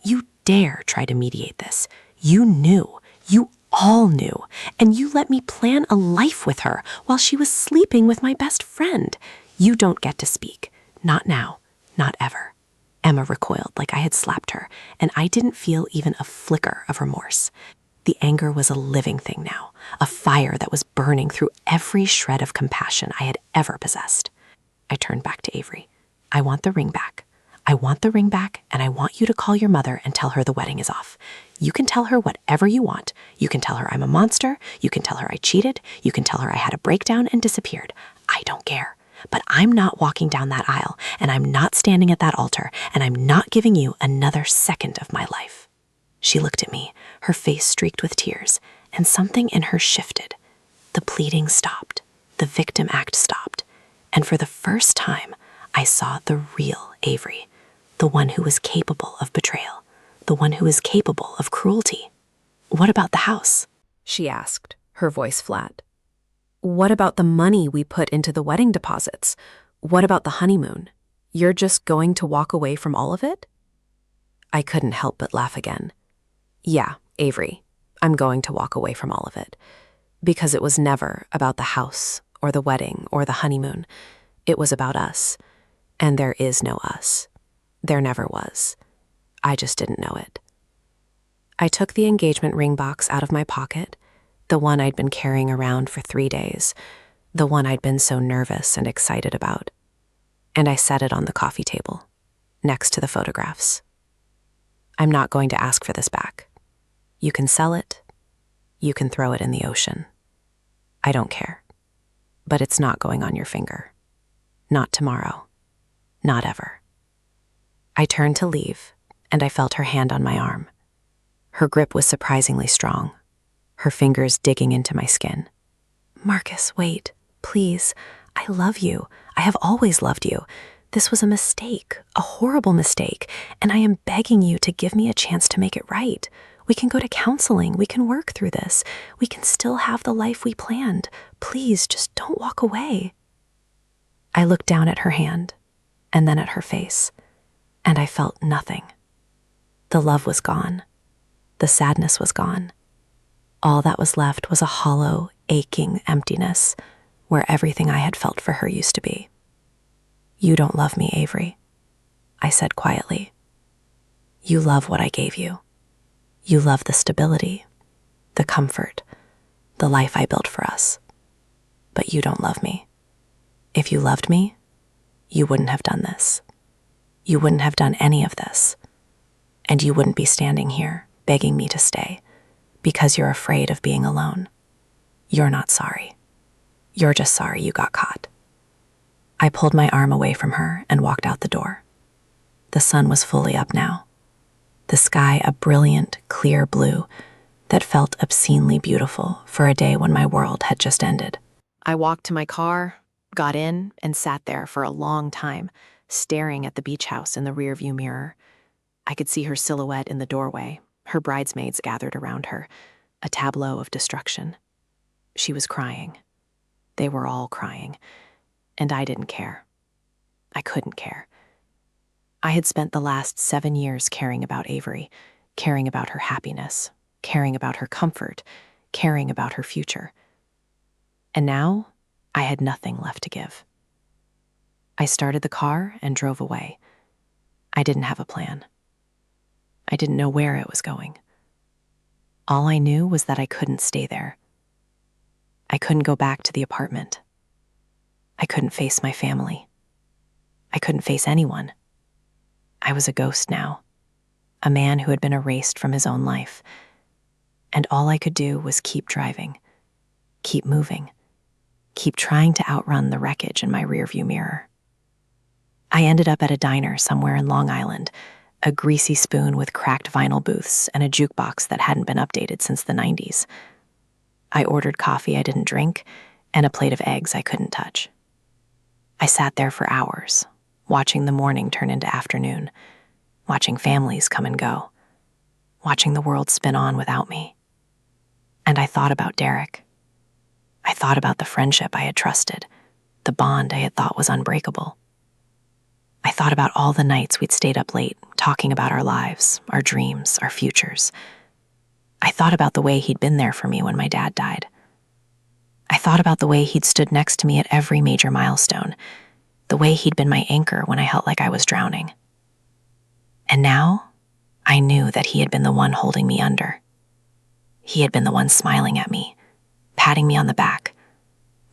you dare try to mediate this. You knew. You all knew. And you let me plan a life with her while she was sleeping with my best friend. You don't get to speak. Not now. Not ever. Emma recoiled like I had slapped her, and I didn't feel even a flicker of remorse. The anger was a living thing now, a fire that was burning through every shred of compassion I had ever possessed. I turned back to Avery. I want the ring back. I want the ring back, and I want you to call your mother and tell her the wedding is off. You can tell her whatever you want. You can tell her I'm a monster. You can tell her I cheated. You can tell her I had a breakdown and disappeared. I don't care. But I'm not walking down that aisle, and I'm not standing at that altar, and I'm not giving you another second of my life. She looked at me, her face streaked with tears, and something in her shifted. The pleading stopped. The victim act stopped. And for the first time, I saw the real Avery, the one who was capable of betrayal, the one who was capable of cruelty. What about the house? She asked, her voice flat. What about the money we put into the wedding deposits? What about the honeymoon? You're just going to walk away from all of it? I couldn't help but laugh again. Yeah, Avery, I'm going to walk away from all of it. Because it was never about the house or the wedding or the honeymoon. It was about us. And there is no us. There never was. I just didn't know it. I took the engagement ring box out of my pocket, the one I'd been carrying around for 3 days, the one I'd been so nervous and excited about, and I set it on the coffee table, next to the photographs. I'm not going to ask for this back. You can sell it. You can throw it in the ocean. I don't care. But it's not going on your finger. Not tomorrow. Not ever. I turned to leave, and I felt her hand on my arm. Her grip was surprisingly strong, her fingers digging into my skin. Marcus, wait, please. I love you. I have always loved you. This was a mistake, a horrible mistake, and I am begging you to give me a chance to make it right. We can go to counseling. We can work through this. We can still have the life we planned. Please, just don't walk away. I looked down at her hand, and then at her face, and I felt nothing. The love was gone. The sadness was gone. All that was left was a hollow, aching emptiness where everything I had felt for her used to be. You don't love me, Avery, I said quietly. You love what I gave you. You love the stability, the comfort, the life I built for us. But you don't love me. If you loved me, you wouldn't have done this. You wouldn't have done any of this. And you wouldn't be standing here begging me to stay because you're afraid of being alone. You're not sorry. You're just sorry you got caught. I pulled my arm away from her and walked out the door. The sun was fully up now. The sky a brilliant, clear blue that felt obscenely beautiful for a day when my world had just ended. I walked to my car, got in, and sat there for a long time, staring at the beach house in the rearview mirror. I could see her silhouette in the doorway, her bridesmaids gathered around her, a tableau of destruction. She was crying. They were all crying, and I didn't care. I couldn't care. I had spent the last 7 years caring about Avery, caring about her happiness, caring about her comfort, caring about her future. And now, I had nothing left to give. I started the car and drove away. I didn't have a plan. I didn't know where it was going. All I knew was that I couldn't stay there. I couldn't go back to the apartment. I couldn't face my family. I couldn't face anyone. I was a ghost now, a man who had been erased from his own life. And all I could do was keep driving, keep moving, keep trying to outrun the wreckage in my rearview mirror. I ended up at a diner somewhere in Long Island, a greasy spoon with cracked vinyl booths and a jukebox that hadn't been updated since the 90s. I ordered coffee I didn't drink and a plate of eggs I couldn't touch. I sat there for hours, watching the morning turn into afternoon, watching families come and go, watching the world spin on without me. And I thought about Derek. I thought about the friendship I had trusted, the bond I had thought was unbreakable. I thought about all the nights we'd stayed up late, talking about our lives, our dreams, our futures. I thought about the way he'd been there for me when my dad died. I thought about the way he'd stood next to me at every major milestone, the way he'd been my anchor when I felt like I was drowning. And now, I knew that he had been the one holding me under. He had been the one smiling at me, patting me on the back,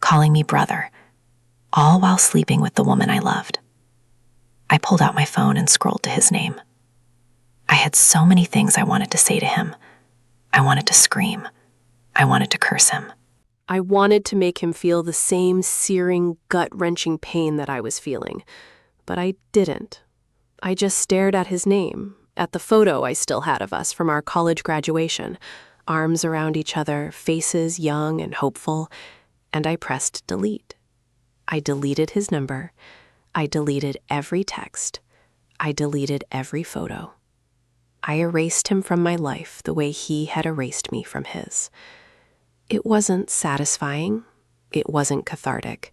calling me brother, all while sleeping with the woman I loved. I pulled out my phone and scrolled to his name. I had so many things I wanted to say to him. I wanted to scream. I wanted to curse him. I wanted to make him feel the same searing, gut-wrenching pain that I was feeling, but I didn't. I just stared at his name, at the photo I still had of us from our college graduation, arms around each other, faces young and hopeful, and I pressed delete. I deleted his number. I deleted every text. I deleted every photo. I erased him from my life the way he had erased me from his. It wasn't satisfying. It wasn't cathartic.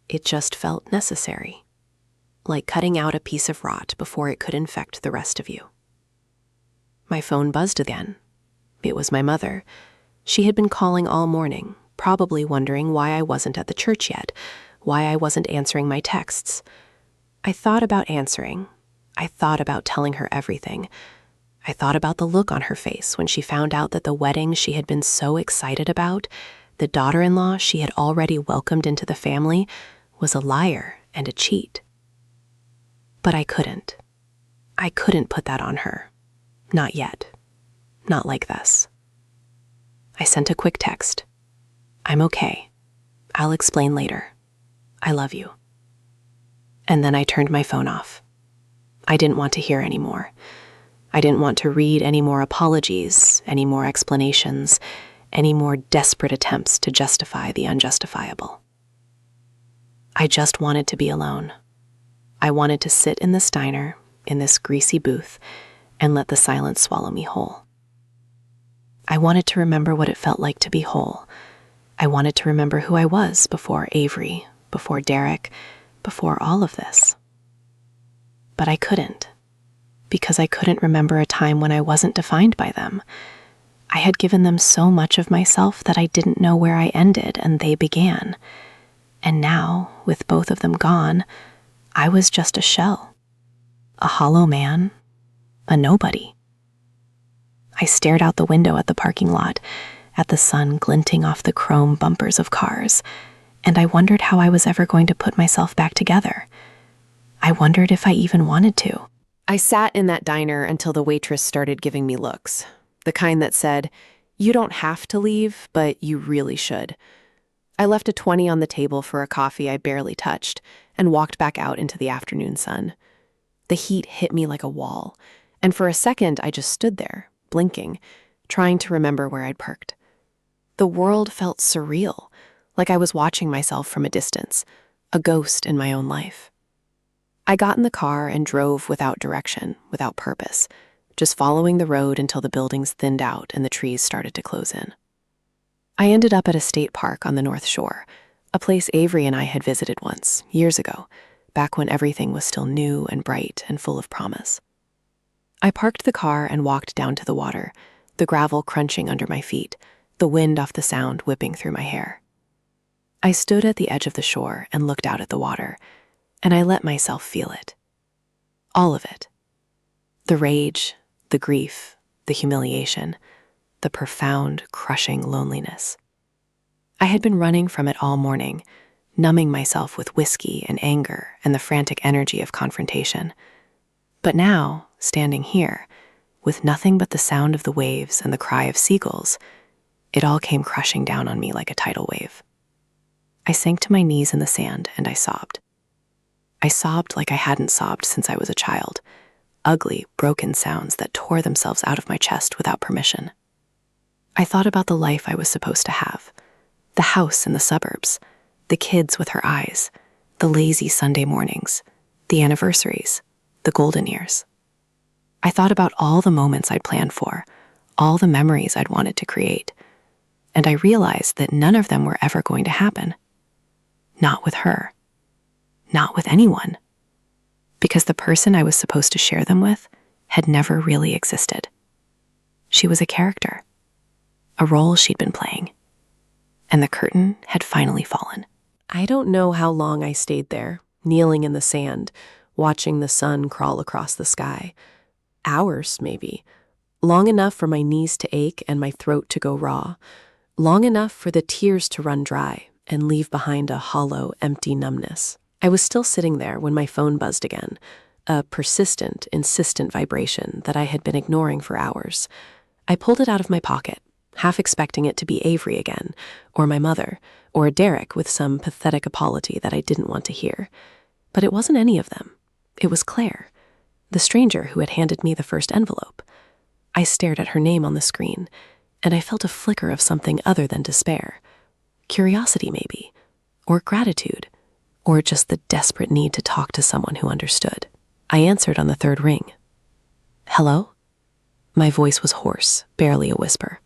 It just felt necessary, like cutting out a piece of rot before it could infect the rest of you. My phone buzzed again. It was my mother. She had been calling all morning, probably wondering why I wasn't at the church yet, why I wasn't answering my texts. I thought about answering. I thought about telling her everything. I thought about the look on her face when she found out that the wedding she had been so excited about, the daughter-in-law she had already welcomed into the family, was a liar and a cheat. But I couldn't. I couldn't put that on her. Not yet. Not like this. I sent a quick text. I'm okay. I'll explain later. I love you. And then I turned my phone off. I didn't want to hear anymore. I didn't want to read any more apologies, any more explanations, any more desperate attempts to justify the unjustifiable. I just wanted to be alone. I wanted to sit in this diner, in this greasy booth, and let the silence swallow me whole. I wanted to remember what it felt like to be whole. I wanted to remember who I was before Avery, before Derek, before all of this. But I couldn't, because I couldn't remember a time when I wasn't defined by them. I had given them so much of myself that I didn't know where I ended and they began. And now, with both of them gone, I was just a shell, a hollow man, a nobody. I stared out the window at the parking lot, at the sun glinting off the chrome bumpers of cars, and I wondered how I was ever going to put myself back together. I wondered if I even wanted to. I sat in that diner until the waitress started giving me looks, the kind that said, "You don't have to leave, but you really should." I left a 20 on the table for a coffee I barely touched and walked back out into the afternoon sun. The heat hit me like a wall, and for a second I just stood there, blinking, trying to remember where I'd parked. The world felt surreal, like I was watching myself from a distance, a ghost in my own life. I got in the car and drove without direction, without purpose, just following the road until the buildings thinned out and the trees started to close in. I ended up at a state park on the North Shore, A place Avery and I had visited once, years ago, back when everything was still new and bright and full of promise. I parked the car and walked down to the water, the gravel crunching under my feet, the wind off the sound whipping through my hair. I stood at the edge of the shore and looked out at the water, and I let myself feel it. All of it. The rage, the grief, the humiliation, the profound, crushing loneliness. I had been running from it all morning, numbing myself with whiskey and anger and the frantic energy of confrontation. But now, standing here, with nothing but the sound of the waves and the cry of seagulls, it all came crushing down on me like a tidal wave. I sank to my knees in the sand and I sobbed. I sobbed like I hadn't sobbed since I was a child, ugly, broken sounds that tore themselves out of my chest without permission. I thought about the life I was supposed to have, the house in the suburbs, the kids with her eyes, the lazy Sunday mornings, the anniversaries, the golden years. I thought about all the moments I'd planned for, all the memories I'd wanted to create, and I realized that none of them were ever going to happen. Not with her. Not with anyone. Because the person I was supposed to share them with had never really existed. She was a character, a role she'd been playing, and the curtain had finally fallen. I don't know how long I stayed there, kneeling in the sand, watching the sun crawl across the sky. Hours, maybe. Long enough for my knees to ache and my throat to go raw. Long enough for the tears to run dry and leave behind a hollow, empty numbness. I was still sitting there when my phone buzzed again, a persistent, insistent vibration that I had been ignoring for hours. I pulled it out of my pocket, half expecting it to be Avery again, or my mother, or Derek with some pathetic apology that I didn't want to hear. But it wasn't any of them. It was Claire, the stranger who had handed me the first envelope. I stared at her name on the screen, and I felt a flicker of something other than despair. Curiosity, maybe, or gratitude, or just the desperate need to talk to someone who understood. I answered on the third ring. "Hello?" My voice was hoarse, barely a whisper.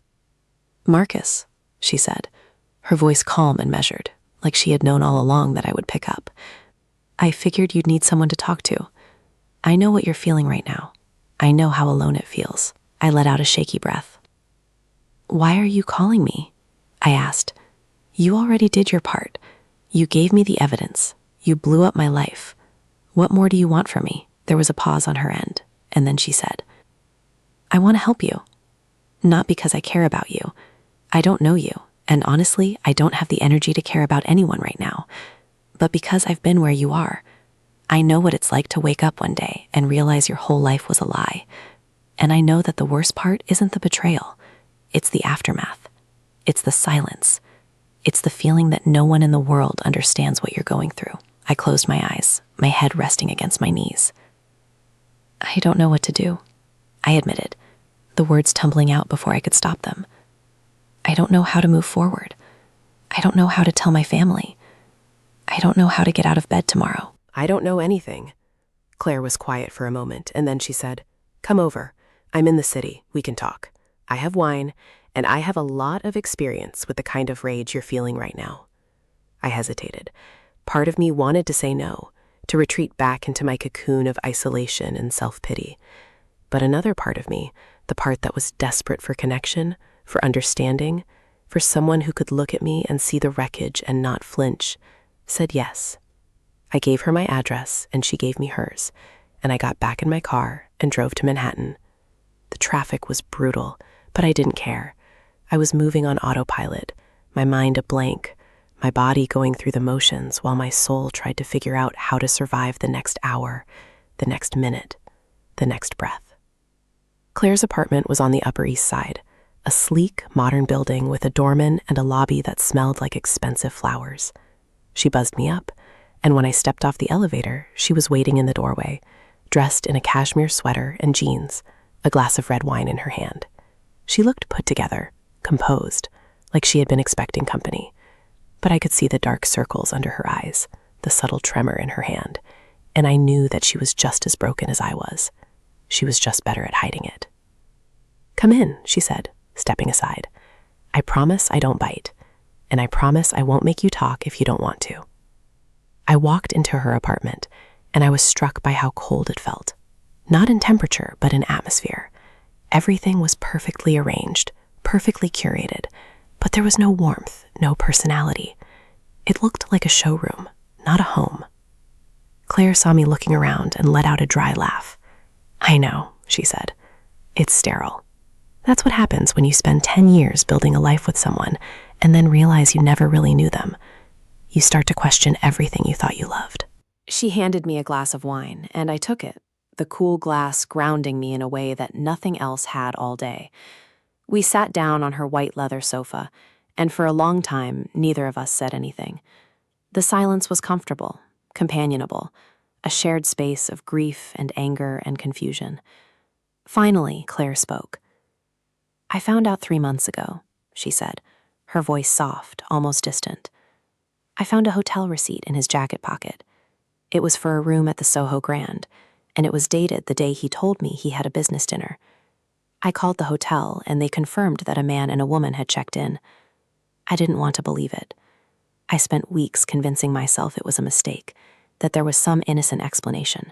"Marcus," she said, her voice calm and measured, like she had known all along that I would pick up. "I figured you'd need someone to talk to. I know what you're feeling right now. I know how alone it feels." I let out a shaky breath. "Why are you calling me?" I asked. "You already did your part. You gave me the evidence. You blew up my life. What more do you want from me?" There was a pause on her end, and then she said, "I want to help you. Not because I care about you. I don't know you, and honestly, I don't have the energy to care about anyone right now. But because I've been where you are, I know what it's like to wake up one day and realize your whole life was a lie. And I know that the worst part isn't the betrayal. It's the aftermath. It's the silence. It's the feeling that no one in the world understands what you're going through." I closed my eyes, my head resting against my knees. "I don't know what to do," I admitted, the words tumbling out before I could stop them. "I don't know how to move forward. I don't know how to tell my family. I don't know how to get out of bed tomorrow." "I don't know anything." Claire was quiet for a moment, and then she said, "Come over. I'm in the city. We can talk. I have wine, and I have a lot of experience with the kind of rage you're feeling right now." I hesitated. Part of me wanted to say no, to retreat back into my cocoon of isolation and self-pity. But another part of me, the part that was desperate for connection, for understanding, for someone who could look at me and see the wreckage and not flinch, said yes. I gave her my address, and she gave me hers, and I got back in my car and drove to Manhattan. The traffic was brutal, but I didn't care. I was moving on autopilot, my mind a blank, my body going through the motions while my soul tried to figure out how to survive the next hour, the next minute, the next breath. Claire's apartment was on the Upper East Side, a sleek, modern building with a doorman and a lobby that smelled like expensive flowers. She buzzed me up, and when I stepped off the elevator, she was waiting in the doorway, dressed in a cashmere sweater and jeans, a glass of red wine in her hand. She looked put together, composed, like she had been expecting company. But I could see the dark circles under her eyes, the subtle tremor in her hand, and I knew that she was just as broken as I was. She was just better at hiding it. "Come in," she said, stepping aside. "I promise I don't bite. and I promise I won't make you talk if you don't want to. I walked into her apartment, and I was struck by how cold it felt. Not in temperature, but in atmosphere. Everything was perfectly arranged, perfectly curated, but there was no warmth, no personality. It looked like a showroom, not a home. Claire saw me looking around and let out a dry laugh. "I know," she said. "It's sterile. That's what happens when you spend 10 years building a life with someone and then realize you never really knew them. You start to question everything you thought you loved." She handed me a glass of wine, and I took it, the cool glass grounding me in a way that nothing else had all day. We sat down on her white leather sofa, and for a long time, neither of us said anything. The silence was comfortable, companionable, a shared space of grief and anger and confusion. Finally, Claire spoke. "I found out 3 months ago," she said, her voice soft, almost distant. "I found a hotel receipt in his jacket pocket. It was for a room at the Soho Grand, and it was dated the day he told me he had a business dinner. I called the hotel, and they confirmed that a man and a woman had checked in. I didn't want to believe it. I spent weeks convincing myself it was a mistake, that there was some innocent explanation.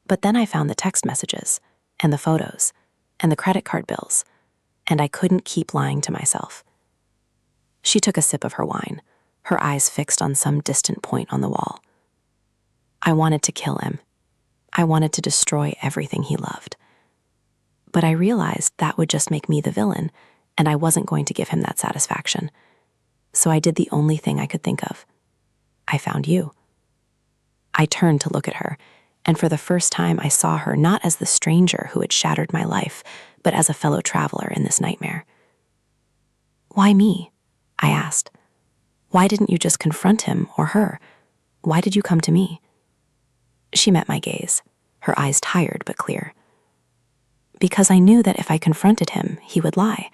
But then I found the text messages, and the photos, and the credit card bills, and I couldn't keep lying to myself." She took a sip of her wine, her eyes fixed on some distant point on the wall. "I wanted to kill him. I wanted to destroy everything he loved. But I realized that would just make me the villain, and I wasn't going to give him that satisfaction. So I did the only thing I could think of. I found you." I turned to look at her, and for the first time I saw her not as the stranger who had shattered my life, but as a fellow traveler in this nightmare. "Why me?" I asked. "Why didn't you just confront him or her? Why did you come to me?" She met my gaze, her eyes tired but clear. "Because I knew that if I confronted him, he would lie.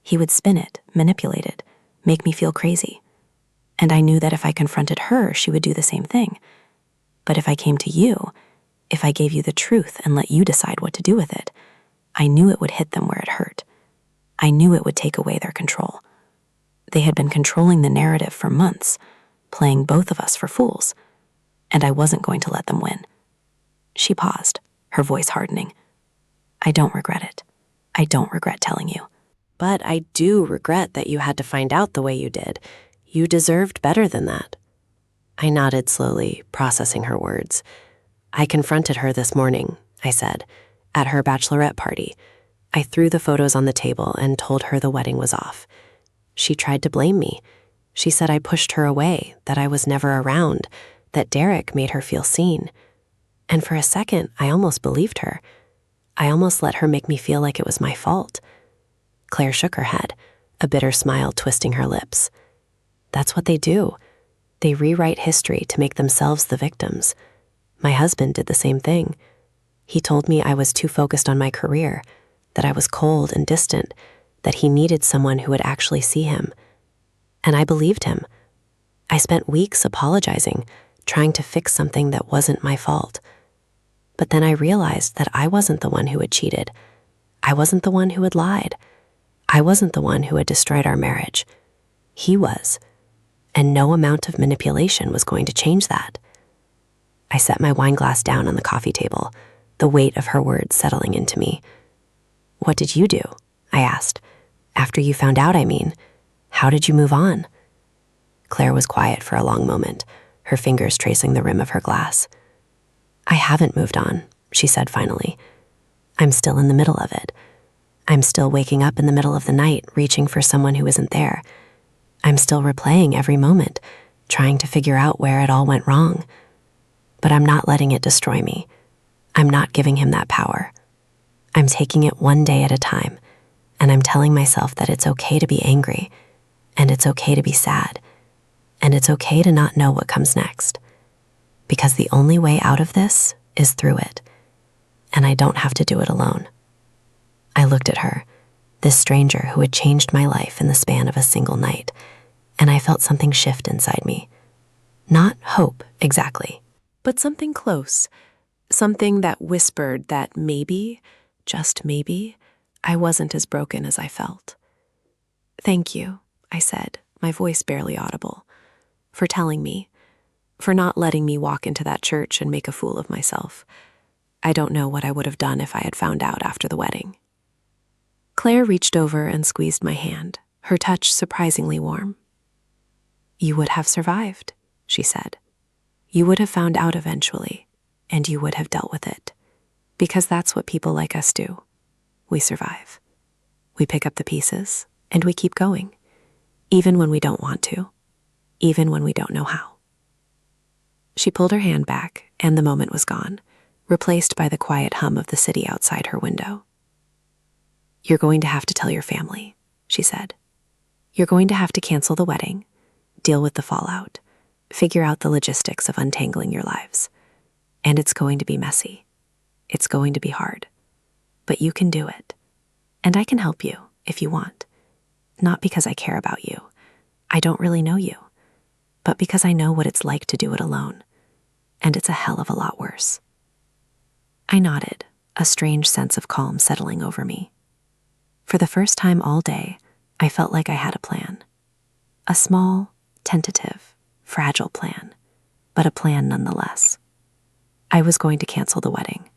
He would spin it, manipulate it, make me feel crazy. And I knew that if I confronted her, she would do the same thing. But if I came to you, if I gave you the truth and let you decide what to do with it, I knew it would hit them where it hurt. I knew it would take away their control. They had been controlling the narrative for months, playing both of us for fools, and I wasn't going to let them win." She paused, her voice hardening. "I don't regret it. I don't regret telling you. But I do regret that you had to find out the way you did. You deserved better than that." I nodded slowly, processing her words. "I confronted her this morning," I said, "at her bachelorette party. I threw the photos on the table and told her the wedding was off. She tried to blame me. She said I pushed her away, that I was never around, that Derek made her feel seen. And for a second, I almost believed her. I almost let her make me feel like it was my fault." Claire shook her head, a bitter smile twisting her lips. "That's what they do. They rewrite history to make themselves the victims. My husband did the same thing. He told me I was too focused on my career, that I was cold and distant, that he needed someone who would actually see him. And I believed him. I spent weeks apologizing, trying to fix something that wasn't my fault. But then I realized that I wasn't the one who had cheated. I wasn't the one who had lied. I wasn't the one who had destroyed our marriage. He was. And no amount of manipulation was going to change that." I set my wine glass down on the coffee table, the weight of her words settling into me. "What did you do?" I asked. "After you found out, I mean. How did you move on?" Claire was quiet for a long moment, her fingers tracing the rim of her glass. "I haven't moved on," she said finally. "I'm still in the middle of it. I'm still waking up in the middle of the night, reaching for someone who isn't there. I'm still replaying every moment, trying to figure out where it all went wrong. But I'm not letting it destroy me. I'm not giving him that power. I'm taking it one day at a time, and I'm telling myself that it's okay to be angry, and it's okay to be sad, and it's okay to not know what comes next. Because the only way out of this is through it, and I don't have to do it alone." I looked at her, this stranger who had changed my life in the span of a single night, and I felt something shift inside me. Not hope, exactly, but something close, something that whispered that maybe, just maybe, I wasn't as broken as I felt. "Thank you," I said, my voice barely audible, for telling me, for not letting me walk into that church and make a fool of myself. I don't know what I would have done if I had found out after the wedding. Claire reached over and squeezed my hand, her touch surprisingly warm. "You would have survived," she said. "You would have found out eventually, and you would have dealt with it. Because that's what people like us do. We survive. We pick up the pieces, and we keep going, even when we don't want to, even when we don't know how." She pulled her hand back, and the moment was gone, replaced by the quiet hum of the city outside her window. "You're going to have to tell your family," she said. "You're going to have to cancel the wedding, deal with the fallout, figure out the logistics of untangling your lives. And it's going to be messy. It's going to be hard. But you can do it. And I can help you if you want. Not because I care about you. I don't really know you. But because I know what it's like to do it alone. And it's a hell of a lot worse." I nodded, a strange sense of calm settling over me. For the first time all day, I felt like I had a plan. A small, tentative, fragile plan, but a plan nonetheless. I was going to cancel the wedding.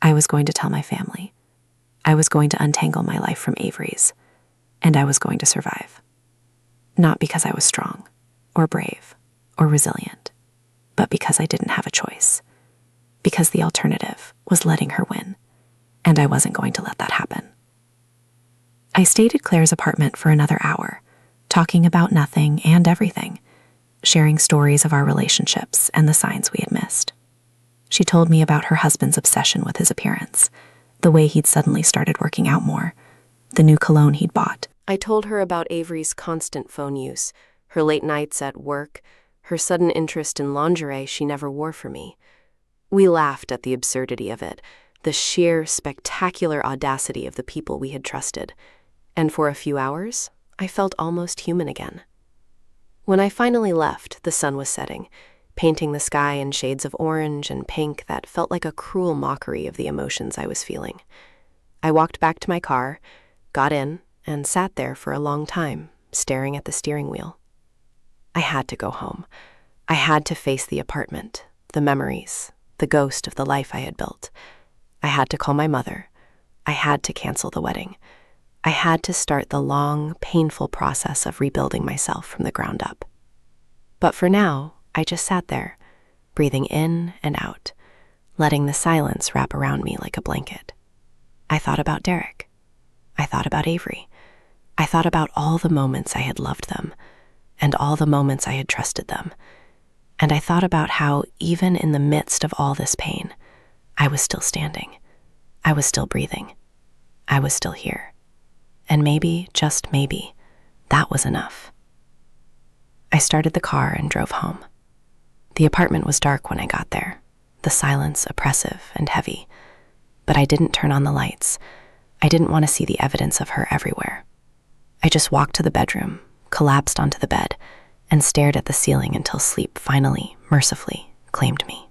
I was going to tell my family. I was going to untangle my life from Avery's, and I was going to survive. Not because I was strong, or brave, or resilient, but because I didn't have a choice. Because the alternative was letting her win, and I wasn't going to let that happen. I stayed at Claire's apartment for another hour, talking about nothing and everything, sharing stories of our relationships and the signs we had missed. She told me about her husband's obsession with his appearance, the way he'd suddenly started working out more, the new cologne he'd bought. I told her about Avery's constant phone use, her late nights at work, her sudden interest in lingerie she never wore for me. We laughed at the absurdity of it, the sheer, spectacular audacity of the people we had trusted, and for a few hours, I felt almost human again. When I finally left, the sun was setting, painting the sky in shades of orange and pink that felt like a cruel mockery of the emotions I was feeling. I walked back to my car, got in, and sat there for a long time, staring at the steering wheel. I had to go home. I had to face the apartment, the memories, the ghost of the life I had built. I had to call my mother. I had to cancel the wedding. I had to start the long, painful process of rebuilding myself from the ground up. But for now, I just sat there, breathing in and out, letting the silence wrap around me like a blanket. I thought about Derek. I thought about Avery. I thought about all the moments I had loved them, and all the moments I had trusted them. And I thought about how, even in the midst of all this pain, I was still standing. I was still breathing. I was still here. And maybe, just maybe, that was enough. I started the car and drove home. The apartment was dark when I got there, the silence oppressive and heavy. But I didn't turn on the lights. I didn't want to see the evidence of her everywhere. I just walked to the bedroom, collapsed onto the bed, and stared at the ceiling until sleep finally, mercifully, claimed me.